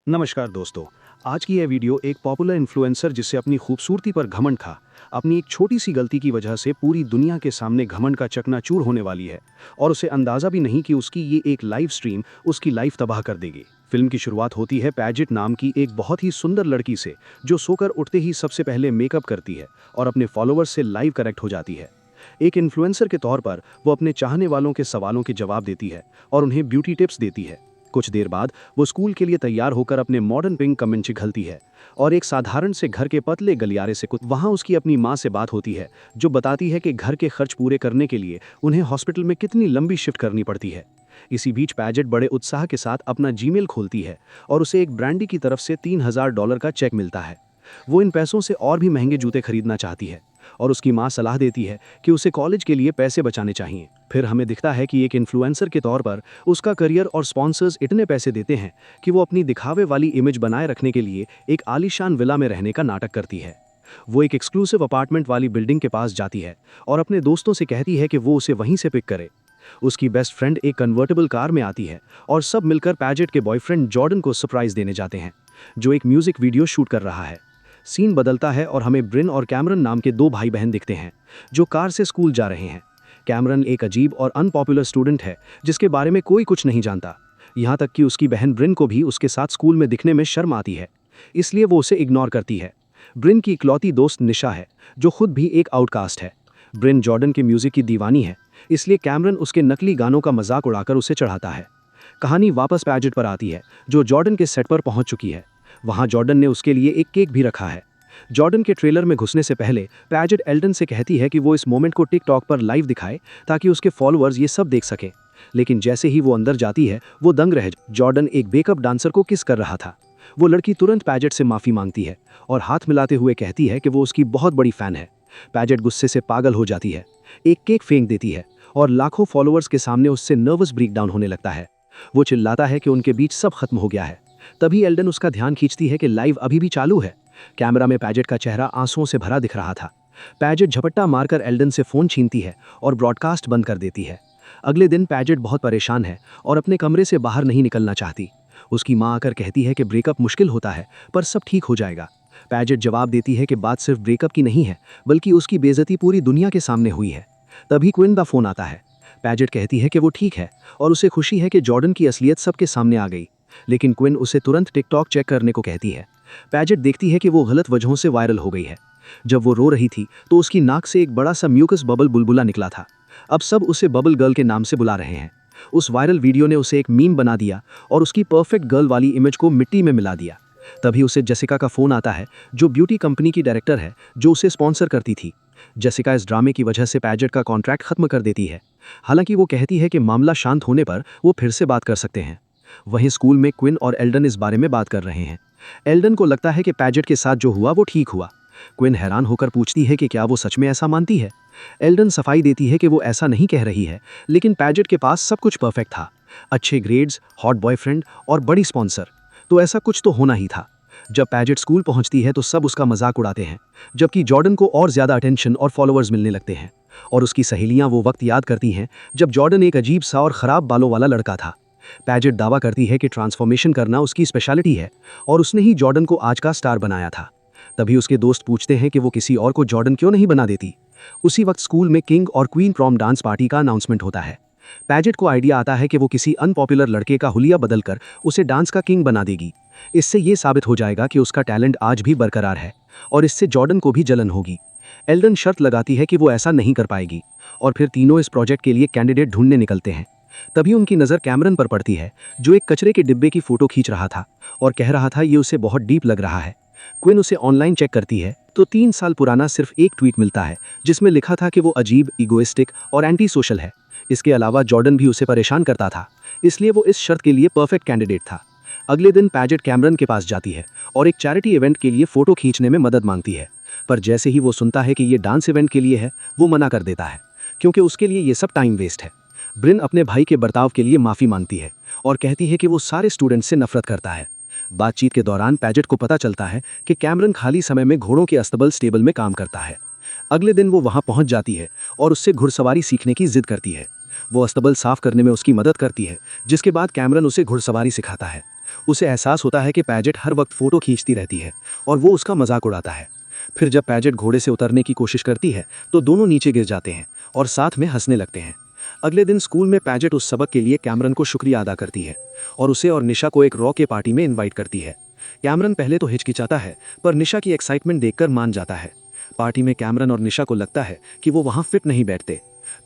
नमस्कार दोस्तों। आज की यह वीडियो एक पॉपुलर इन्फ्लुएंसर जिससे अपनी खूबसूरती पर घमंड था, अपनी एक छोटी सी गलती की वजह से पूरी दुनिया के सामने घमंड का चकनाचूर होने वाली है और उसे अंदाजा भी नहीं कि उसकी ये एक लाइव स्ट्रीम उसकी लाइफ तबाह कर देगी। फिल्म की शुरुआत होती है पैजेट नाम की एक बहुत ही सुंदर लड़की से, जो सोकर उठते ही सबसे पहले मेकअप करती है और अपने फॉलोअर्स से लाइव कनेक्ट हो जाती है। एक इन्फ्लुएंसर के तौर पर वो अपने चाहने वालों के सवालों के जवाब देती है और उन्हें ब्यूटी टिप्स देती है। कुछ देर बाद वो स्कूल के लिए तैयार होकर अपने मॉडर्न पिंक कमीज में घलती है और एक साधारण से घर के पतले गलियारे से कुछ वहाँ उसकी अपनी माँ से बात होती है, जो बताती है कि घर के खर्च पूरे करने के लिए उन्हें हॉस्पिटल में कितनी लंबी शिफ्ट करनी पड़ती है। इसी बीच पैजेट बड़े उत्साह के साथ अपना जीमेल खोलती है और उसे एक ब्रांडी की तरफ से $3000 का चेक मिलता है। वो इन पैसों से और भी महंगे जूते खरीदना चाहती है और उसकी माँ सलाह देती है कि उसे कॉलेज के लिए पैसे बचाने चाहिए। फिर हमें दिखता है कि एक इन्फ्लुएंसर के तौर पर उसका करियर और स्पॉन्सर्स इतने पैसे देते हैं कि वो अपनी दिखावे वाली इमेज बनाए रखने के लिए एक आलीशान विला में रहने का नाटक करती है। वो एक एक्सक्लूसिव अपार्टमेंट वाली बिल्डिंग के पास जाती है और अपने दोस्तों से कहती है कि वो उसे वहीं से पिक करे। उसकी बेस्ट फ्रेंड एक कन्वर्टेबल कार में आती है और सब मिलकर पैजेट के बॉयफ्रेंड जॉर्डन को सरप्राइज देने जाते हैं, जो एक म्यूजिक वीडियो शूट कर रहा है। सीन बदलता है और हमें ब्रिन और कैमरन नाम के दो भाई बहन दिखते हैं, जो कार से स्कूल जा रहे हैं। कैमरन एक अजीब और अनपॉपुलर स्टूडेंट है जिसके बारे में कोई कुछ नहीं जानता, यहाँ तक कि उसकी बहन ब्रिन को भी उसके साथ स्कूल में दिखने में शर्म आती है, इसलिए वो उसे इग्नोर करती है। ब्रिन की इकलौती दोस्त निशा है, जो खुद भी एक आउटकास्ट है। ब्रिन जॉर्डन के म्यूजिक की दीवानी है, इसलिए कैमरन उसके नकली गानों का मजाक उड़ाकर उसे चढ़ाता है। कहानी वापस पैजेट पर आती है, जो जॉर्डन के सेट पर पहुंच चुकी है। वहां जॉर्डन ने उसके लिए एक केक भी रखा है। जॉर्डन के ट्रेलर में घुसने से पहले पैजेट एल्डन से कहती है कि वो इस मोमेंट को टिकटॉक पर लाइव दिखाए ताकि उसके फॉलोअर्स ये सब देख सकें। लेकिन जैसे ही वो अंदर जाती है, वो दंग रह जॉर्डन एक बेकअप डांसर को किस कर रहा था। वो लड़की तुरंत पैजेट से माफी मांगती है और हाथ मिलाते हुए कहती है कि वो उसकी बहुत बड़ी फैन है। पैजेट गुस्से से पागल हो जाती है, एक केक फेंक देती है और लाखों फॉलोअर्स के सामने उससे नर्वस ब्रेकडाउन होने लगता है। वो चिल्लाता है कि उनके बीच सब खत्म हो गया है। तभी एल्डन उसका ध्यान खींचती है कि लाइव अभी भी चालू है। कैमरा में पैजेट का चेहरा आंसुओं से भरा दिख रहा था। पैजेट झपट्टा मारकर एल्डन से फोन छीनती है और ब्रॉडकास्ट बंद कर देती है। अगले दिन पैजेट बहुत परेशान है और अपने कमरे से बाहर नहीं निकलना चाहती। उसकी माँ आकर कहती है कि ब्रेकअप मुश्किल होता है, पर सब ठीक हो जाएगा। पैजेट जवाब देती है कि बात सिर्फ ब्रेकअप की नहीं है, बल्कि उसकी बेइज्जती पूरी दुनिया के सामने हुई है। तभी क्विन का फोन आता है। पैजेट कहती है कि वो ठीक है और उसे खुशी है कि जॉर्डन की असलियत सबके सामने आ गई, लेकिन क्विन उसे तुरंत टिकटॉक चेक करने को कहती है। पैजेट देखती है कि वो गलत वजहों से वायरल हो गई है। जब वो रो रही थी तो उसकी नाक से एक बड़ा सा म्यूकस बबल बुलबुला निकला था। अब सब उसे बबल गर्ल के नाम से बुला रहे हैं। उस वायरल वीडियो ने उसे एक मीम बना दिया और उसकी परफेक्ट गर्ल वाली इमेज को मिट्टी में मिला दिया। तभी उसे जेसिका का फोन आता है, जो ब्यूटी कंपनी की डायरेक्टर है, जो उसे स्पॉन्सर करती थी। जेसिका इस ड्रामे की वजह से पैजेट का कॉन्ट्रैक्ट खत्म कर देती है। हालांकि वो कहती है कि मामला शांत होने पर वो फिर से बात कर सकते हैं। वहीं स्कूल में क्विन और एल्डन इस बारे में बात कर रहे हैं। एल्डन को लगता है कि पैजेट के साथ जो हुआ वो ठीक हुआ। क्विन हैरान होकर पूछती है कि क्या वो सच में ऐसा मानती है। एल्डन सफाई देती है कि वो ऐसा नहीं कह रही है, लेकिन पैजेट के पास सब कुछ परफेक्ट था, अच्छे ग्रेड्स, हॉट बॉयफ्रेंड और बड़ी स्पॉन्सर, तो ऐसा कुछ तो होना ही था। जब पैजेट स्कूल पहुंचती है तो सब उसका मजाक उड़ाते हैं, जबकि जॉर्डन को और ज्यादा अटेंशन और फॉलोअर्स मिलने लगते हैं। और उसकी सहेलियां वो वक्त याद करती हैं जब जॉर्डन एक अजीब सा और खराब बालों वाला लड़का था। पैजेट दावा करती है कि ट्रांसफॉर्मेशन करना उसकी स्पेशलिटी है और उसने ही जॉर्डन को आज का स्टार बनाया था। तभी उसके दोस्त पूछते हैं कि वो किसी और को जॉर्डन क्यों नहीं बना देती। उसी वक्त स्कूल में किंग और क्वीन प्रॉम डांस पार्टी का अनाउंसमेंट होता है। पैजेट को आइडिया आता है कि वो किसी अनपॉपुलर लड़के का हुलिया बदलकर उसे डांस का किंग बना देगी। इससे ये साबित हो जाएगा कि उसका टैलेंट आज भी बरकरार है और इससे जॉर्डन को भी जलन होगी। एल्डन शर्त लगाती है कि वो ऐसा नहीं कर पाएगी और फिर तीनों इस प्रोजेक्ट के लिए कैंडिडेट ढूंढने निकलते हैं। तभी उनकी नज़र कैमरन पर पड़ती है, जो एक कचरे के डिब्बे की फोटो खींच रहा था और कह रहा था ये उसे बहुत डीप लग रहा है। क्विन उसे ऑनलाइन चेक करती है तो 3 साल पुराना सिर्फ एक ट्वीट मिलता है, जिसमें लिखा था कि वो अजीब, इगोइस्टिक और एंटी सोशल है। इसके अलावा जॉर्डन भी उसे परेशान करता था, इसलिए वो इस शर्त के लिए परफेक्ट कैंडिडेट था। अगले दिन पैजेट कैमरन के पास जाती है और एक चैरिटी इवेंट के लिए फोटो खींचने में मदद मांगती है, पर जैसे ही वो सुनता है कि ये डांस इवेंट के लिए है, वो मना कर देता है, क्योंकि उसके लिए ये सब टाइम वेस्ट है। ब्रिन अपने भाई के बर्ताव के लिए माफ़ी मांगती है और कहती है कि वो सारे स्टूडेंट्स से नफरत करता है। बातचीत के दौरान पैजेट को पता चलता है कि कैमरन खाली समय में घोड़ों के अस्तबल स्टेबल में काम करता है। अगले दिन वो वहां पहुंच जाती है और उससे घुड़सवारी सीखने की जिद करती है। वो अस्तबल साफ करने में उसकी मदद करती है, जिसके बाद कैमरन उसे घुड़सवारी सिखाता है। उसे एहसास होता है कि पैजेट हर वक्त फ़ोटो खींचती रहती है और वो उसका मजाक उड़ाता है। फिर जब पैजेट घोड़े से उतरने की कोशिश करती है तो दोनों नीचे गिर जाते हैं और साथ में हंसने लगते हैं। अगले दिन स्कूल में पैजेट उस सबक के लिए कैमरन को शुक्रिया अदा करती है और उसे और निशा को एक रॉ के पार्टी में इनवाइट करती है। कैमरन पहले तो हिचकिचाता है, पर निशा की एक्साइटमेंट देखकर मान जाता है। पार्टी में कैमरन और निशा को लगता है कि वो वहाँ फिट नहीं बैठते।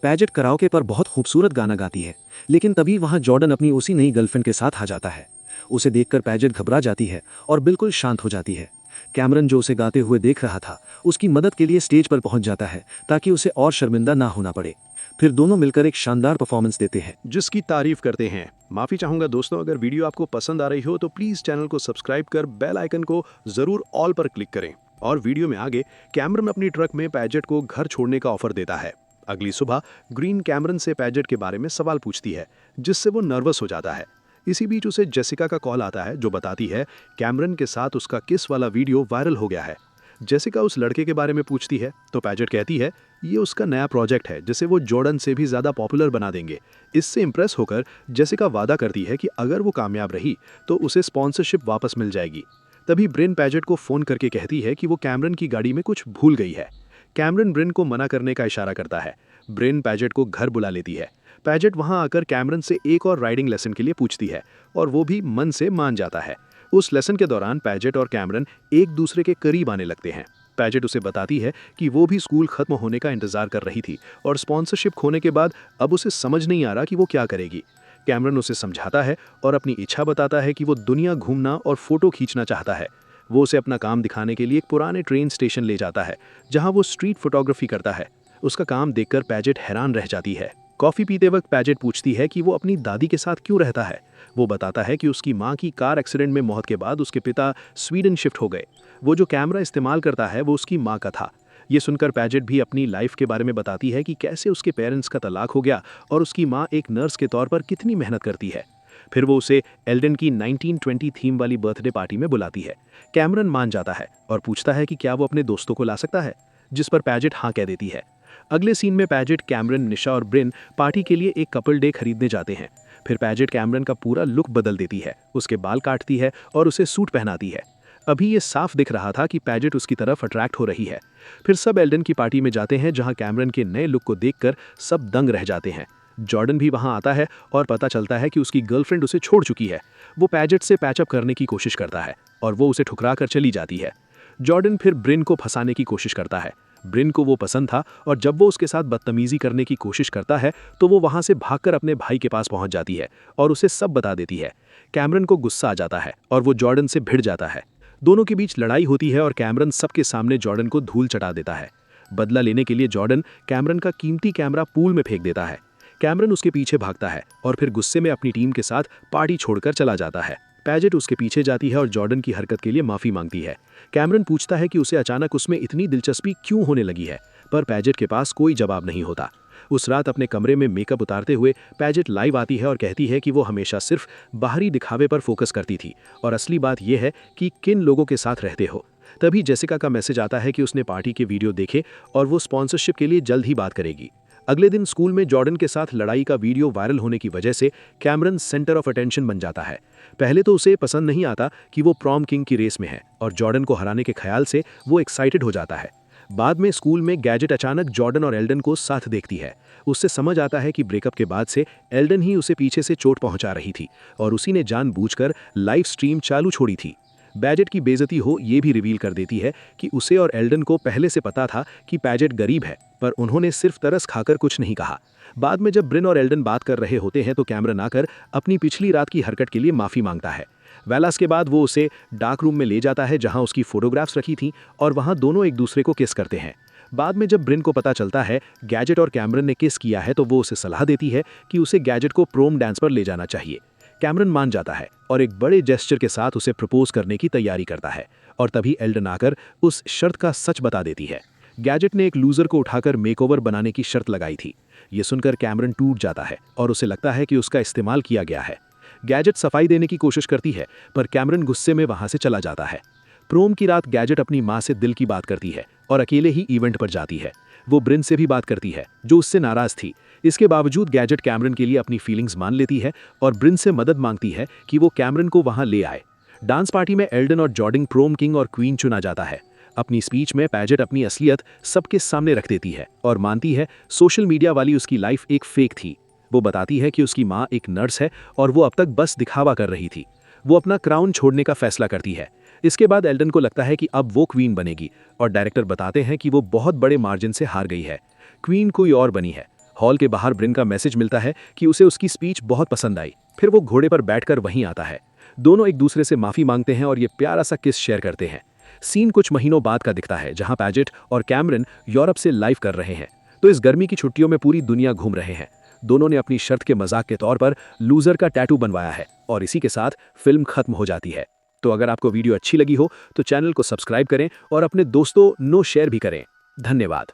पैजेट कराओके पर बहुत खूबसूरत गाना गाती है, लेकिन तभी वहाँ जॉर्डन अपनी उसी नई गर्लफ्रेंड के साथ आ जाता है। उसे देखकर पैजेट घबरा जाती है और बिल्कुल शांत हो जाती है। कैमरन जो उसे गाते हुए देख रहा था, उसकी मदद के लिए स्टेज पर पहुंच जाता है ताकि उसे और शर्मिंदा ना होना पड़े। फिर दोनों मिलकर एक शानदार परफॉर्मेंस देते हैं जिसकी तारीफ करते हैं। माफ़ी चाहूँगा दोस्तों, अगर वीडियो आपको पसंद आ रही हो तो प्लीज़ चैनल को सब्सक्राइब कर बेल आइकन को ज़रूर ऑल पर क्लिक करें। और वीडियो में आगे कैमरन अपनी ट्रक में पैजेट को घर छोड़ने का ऑफर देता है। अगली सुबह ग्रीन कैमरन से पैजेट के बारे में सवाल पूछती है, जिससे वो नर्वस हो जाता है। इसी बीच उसे जेसिका का कॉल आता है, जो बताती है कैमरन के साथ उसका किस वाला वीडियो वायरल हो गया है। जेसिका उस लड़के के बारे में पूछती है तो पैजेट कहती है ये उसका नया प्रोजेक्ट है जिसे वो जॉर्डन से भी ज़्यादा पॉपुलर बना देंगे। इससे इम्प्रेस होकर जेसिका वादा करती है कि अगर वो कामयाब रही तो उसे स्पॉन्सरशिप वापस मिल जाएगी। तभी ब्रिन पैजेट को फ़ोन करके कहती है कि वो कैमरन की गाड़ी में कुछ भूल गई है। कैमरन ब्रिन को मना करने का इशारा करता है। ब्रिन पैजेट को घर बुला लेती है। पैजेट वहाँ आकर कैमरन से एक और राइडिंग लेसन के लिए पूछती है और वो भी मन से मान जाता है। उस लेसन के दौरान पैजेट और कैमरन एक दूसरे के करीब आने लगते हैं। पैजेट उसे बताती है कि वो भी स्कूल खत्म होने का इंतजार कर रही थी और स्पॉन्सरशिप खोने के बाद अब उसे समझ नहीं आ रहा कि वो क्या करेगी। कैमरन उसे समझाता है और अपनी इच्छा बताता है कि वो दुनिया घूमना और फोटो खींचना चाहता है। वो उसे अपना काम दिखाने के लिए एक पुराने ट्रेन स्टेशन ले जाता है, जहाँ वो स्ट्रीट फोटोग्राफी करता है। उसका काम देखकर पैजेट हैरान रह जाती है। कॉफ़ी पीते वक्त पैजेट पूछती है कि वो अपनी दादी के साथ क्यों रहता है। वो बताता है कि उसकी माँ की कार एक्सीडेंट में मौत के बाद उसके पिता स्वीडन शिफ्ट हो गए। वो जो कैमरा इस्तेमाल करता है वो उसकी माँ का था। ये सुनकर पैजेट भी अपनी लाइफ के बारे में बताती है कि कैसे उसके पेरेंट्स का तलाक हो गया और उसकी माँ एक नर्स के तौर पर कितनी मेहनत करती है। फिर वो उसे एल्डन की 1920 थीम वाली बर्थडे पार्टी में बुलाती है। कैमरन मान जाता है और पूछता है कि क्या वो अपने दोस्तों को ला सकता है, जिस पर पैजेट हाँ कह देती है। अगले सीन में पैजेट, कैमरन, निशा और ब्रिन पार्टी के लिए एक कपल डे खरीदने जाते हैं। फिर पैजेट कैमरन का पूरा लुक बदल देती है, उसके बाल काटती है और उसे सूट पहनाती है। अभी ये साफ दिख रहा था कि पैजेट उसकी तरफ अट्रैक्ट हो रही है। फिर सब एल्डन की पार्टी में जाते हैं, जहां कैमरन के नए लुक को देखकर सब दंग रह जाते हैं। जॉर्डन भी वहां आता है और पता चलता है कि उसकी गर्लफ्रेंड उसे छोड़ चुकी है। वो पैजेट से पैचअप करने की कोशिश करता है और वो उसे ठुकरा कर चली जाती है। जॉर्डन फिर ब्रिन को फंसाने की कोशिश करता है। ब्रिन को वो पसंद था और जब वो उसके साथ बदतमीजी करने की कोशिश करता है तो वो वहां से भागकर अपने भाई के पास पहुंच जाती है और उसे सब बता देती है। कैमरन को गुस्सा आ जाता है और वो जॉर्डन से भिड़ जाता है। दोनों के बीच लड़ाई होती है और कैमरन सबके सामने जॉर्डन को धूल चटा देता है। बदला लेने के लिए जॉर्डन कैमरन का कीमती कैमरा पूल में फेंक देता है। कैमरन उसके पीछे भागता है और फिर गुस्से में अपनी टीम के साथ पार्टी छोड़कर चला जाता है। पैजेट उसके पीछे जाती है और जॉर्डन की हरकत के लिए माफ़ी मांगती है। कैमरन पूछता है कि उसे अचानक उसमें इतनी दिलचस्पी क्यों होने लगी है, पर पैजेट के पास कोई जवाब नहीं होता। उस रात अपने कमरे में मेकअप उतारते हुए पैजेट लाइव आती है और कहती है कि वो हमेशा सिर्फ बाहरी दिखावे पर फोकस करती थी और असली बात यह है कि किन लोगों के साथ रहते हो। तभी जेसिका का मैसेज आता है कि उसने पार्टी के वीडियो देखे और वो स्पॉन्सरशिप के लिए जल्द ही बात करेगी। अगले दिन स्कूल में जॉर्डन के साथ लड़ाई का वीडियो वायरल होने की वजह से कैमरन सेंटर ऑफ अटेंशन बन जाता है। पहले तो उसे पसंद नहीं आता कि वो प्रॉम किंग की रेस में है और जॉर्डन को हराने के ख्याल से वो एक्साइटेड हो जाता है। बाद में स्कूल में गैजेट अचानक जॉर्डन और एल्डन को साथ देखती है। उससे समझ आता है कि ब्रेकअप के बाद से एल्डन ही उसे पीछे से चोट पहुंचा रही थी और उसी ने जानबूझकर लाइव स्ट्रीम चालू छोड़ी थी। पैजेट की बेइज्जती हो ये भी रिवील कर देती है कि उसे और एल्डन को पहले से पता था कि पैजेट गरीब है, पर उन्होंने सिर्फ तरस खाकर कुछ नहीं कहा। बाद में जब ब्रिन और एल्डन बात कर रहे होते हैं तो कैमरन आकर अपनी पिछली रात की हरकत के लिए माफ़ी मांगता है। वेलास के बाद वो उसे डार्क रूम में ले जाता है जहां उसकी फोटोग्राफ्स रखी थीं और वहां दोनों एक दूसरे को किस करते हैं। बाद में जब ब्रिन को पता चलता है गैजेट और कैमरन ने किस किया है तो वो उसे सलाह देती है कि उसे गैजेट को प्रोम डांस पर ले जाना चाहिए। कैमरन मान जाता है और एक बड़े जेस्चर के साथ उसे प्रपोज करने की तैयारी करता है और तभी एल्डन आकर उस शर्त का सच बता देती है। गैजेट ने एक लूजर को उठाकर मेकओवर बनाने की शर्त लगाई थी। ये सुनकर कैमरन टूट जाता है और उसे लगता है कि उसका इस्तेमाल किया गया है। गैजेट सफाई देने की कोशिश करती है पर कैमरन गुस्से में वहां से चला जाता है। प्रोम की रात गैजेट अपनी माँ से दिल की बात करती है और अकेले ही इवेंट पर जाती है। वो ब्रिन से भी बात करती है, जो उससे नाराज थी। इसके बावजूद गैजेट कैमरन के लिए अपनी फीलिंग्स मान लेती है और ब्रिन से मदद मांगती है कि वो कैमरन को वहां ले आए। डांस पार्टी में एल्डन और जॉर्डिन प्रोम किंग और क्वीन चुना जाता है। अपनी स्पीच में पैजेट अपनी असलियत सबके सामने रख देती है और मानती है सोशल मीडिया वाली उसकी लाइफ एक फेक थी। वो बताती है कि उसकी माँ एक नर्स है और वो अब तक बस दिखावा कर रही थी। वो अपना क्राउन छोड़ने का फैसला करती है। इसके बाद एल्डन को लगता है कि अब वो क्वीन बनेगी और डायरेक्टर बताते हैं कि वो बहुत बड़े मार्जिन से हार गई है। क्वीन कोई और बनी है। हॉल के बाहर ब्रिन का मैसेज मिलता है कि उसे उसकी स्पीच बहुत पसंद आई। फिर वो घोड़े पर बैठकर वहीं आता है। दोनों एक दूसरे से माफी मांगते हैं और ये प्यारा सा किस शेयर करते हैं। सीन कुछ महीनों बाद का दिखता है, जहां पैजेट और कैमरन यूरोप से लाइव कर रहे हैं। तो इस गर्मी की छुट्टियों में पूरी दुनिया घूम रहे हैं। दोनों ने अपनी शर्त के मजाक के तौर पर लूजर का टैटू बनवाया है और इसी के साथ फिल्म खत्म हो जाती है। तो अगर आपको वीडियो अच्छी लगी हो तो चैनल को सब्सक्राइब करें और अपने दोस्तों नो शेयर भी करें। धन्यवाद।